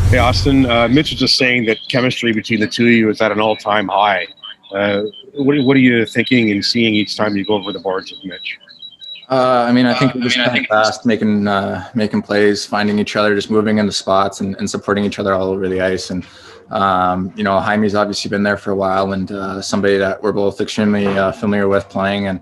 Hey, Austin. Mitch was just saying that chemistry between the two of you is at an all-time high. What are you thinking and seeing each time you go over the boards with Mitch? I think we're just kind of fast, making plays, finding each other, just moving into spots and supporting each other all over the ice. And Jaime's obviously been there for a while, and somebody that we're both extremely familiar with playing. And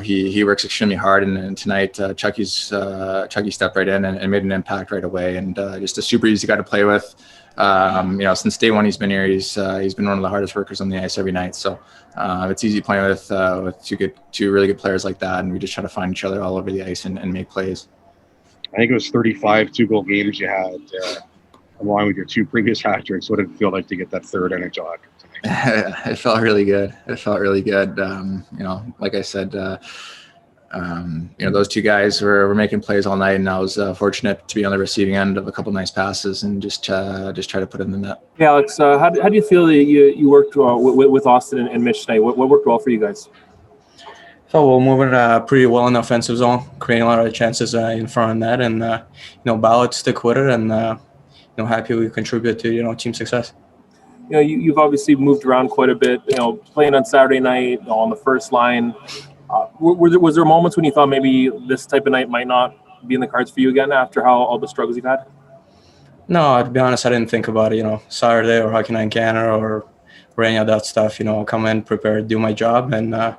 he works extremely hard. And tonight, Chucky stepped right in and made an impact right away. And just a super easy guy to play with. Since day one he's been here, he's been one of the hardest workers on the ice every night. So it's easy playing with two really good players like that, and we just try to find each other all over the ice and make plays. I think it was 35 two-goal games you had, along with your two previous hat tricks. What did it feel like to get that third NHL hat trick tonight? It felt really good. Like I said, those two guys were making plays all night, and I was fortunate to be on the receiving end of a couple nice passes and just try to put it in the net. Yeah, Alex, how do you feel that you worked with Auston and Mitch tonight? What worked well for you guys? So we're moving pretty well in the offensive zone, creating a lot of chances in front of net, and Ballard stick with it, and happy we contribute to team success. You've obviously moved around quite a bit. Playing on Saturday night on the first line. Was there moments when you thought maybe this type of night might not be in the cards for you again after all the struggles you've had? No, to be honest, I didn't think about it. Saturday or Hockey Night in Canada or any of that stuff. Come in, prepare, do my job, and I'm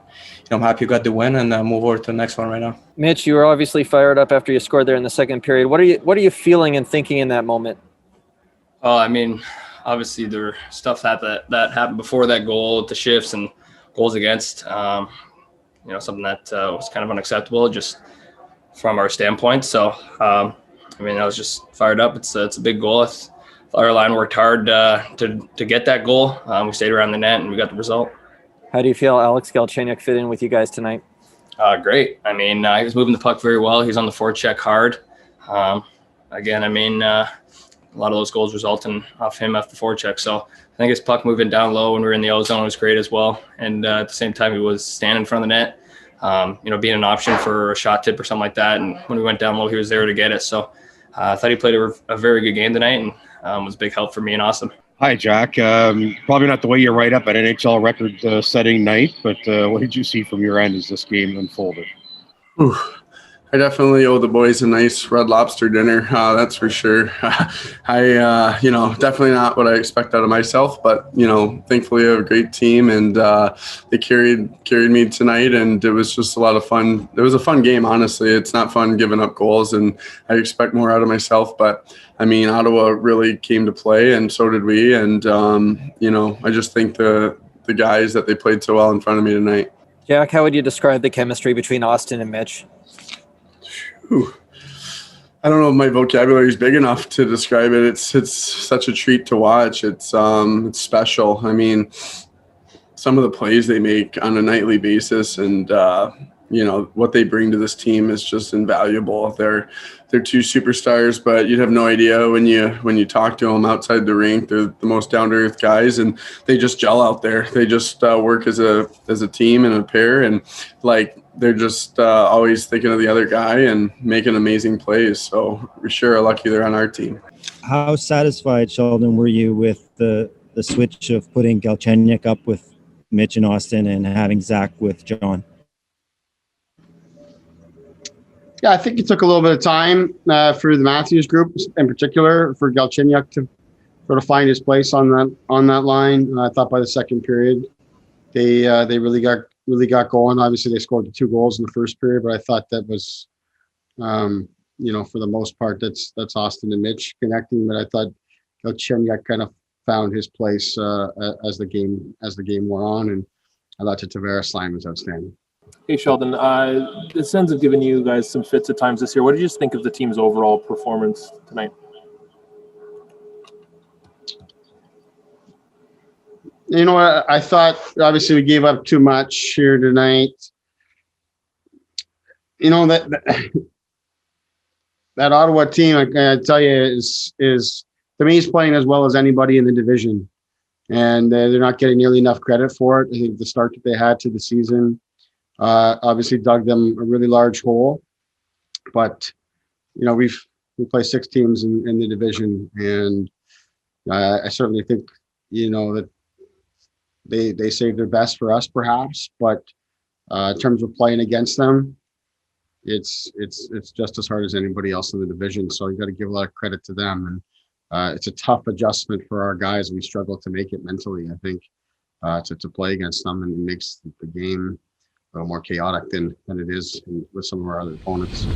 happy we got the win and move over to the next one right now. Mitch, you were obviously fired up after you scored there in the second period. What are you feeling and thinking in that moment? Obviously there were stuff that happened before that goal, the shifts and goals against. Something that was kind of unacceptable just from our standpoint. So, I was just fired up. It's a big goal. Our line worked hard to get that goal. We stayed around the net and we got the result. How do you feel Alex Galchenyuk fit in with you guys tonight? Great. He was moving the puck very well. He's on the forecheck hard. A lot of those goals resulting off him off the forecheck. So I think his puck moving down low when we were in the O zone was great as well. And at the same time, he was standing in front of the net, being an option for a shot tip or something like that. And when we went down low, he was there to get it. So I thought he played a very good game tonight and was a big help for me and Austin. Hi, Jack. Probably not the way you write up an NHL record-setting night, but what did you see from your end as this game unfolded? I definitely owe the boys a nice Red Lobster dinner. That's for sure. Definitely not what I expect out of myself, but thankfully I have a great team, and they carried me tonight, and it was just a lot of fun. It was a fun game, honestly. It's not fun giving up goals, and I expect more out of myself, but Ottawa really came to play, and so did we, and I just think the guys that they played so well in front of me tonight. Jack, how would you describe the chemistry between Austin and Mitch? I don't know if my vocabulary is big enough to describe it. It's such a treat to watch. It's special. Some of the plays they make on a nightly basis, and what they bring to this team is just invaluable. They're two superstars, but you'd have no idea when you talk to them outside the rink. They're the most down-to-earth guys, and they just gel out there. They just work as a team and a pair, and they're just always thinking of the other guy and making amazing plays. So we sure are lucky they're on our team. How satisfied, Sheldon, were you with the switch of putting Galchenyuk up with Mitch and Austin and having Zach with John? Yeah, I think it took a little bit of time for the Matthews group, in particular, for Galchenyuk to sort of find his place on that line. I thought by the second period, they really got going. Obviously, they scored the 2 goals in the first period, but I thought that was, for the most part, that's Austin and Mitch connecting. But I thought Galchenyuk kind of found his place as the game went on, and I thought the Tavares line was outstanding. Hey, Sheldon, the Sens have given you guys some fits at times this year. What did you just think of the team's overall performance tonight? I thought obviously we gave up too much here tonight. That Ottawa team, I tell you, is to me is playing as well as anybody in the division, and they're not getting nearly enough credit for it. I think the start that they had to the season obviously dug them a really large hole, but we've We play 6 teams in the division, and I certainly think, that they saved their best for us, perhaps. But in terms of playing against them, it's just as hard as anybody else in the division. So you got to give a lot of credit to them, and it's a tough adjustment for our guys. We struggle to make it mentally, I think, to play against them, and it makes the game a little more chaotic than it is with some of our other opponents.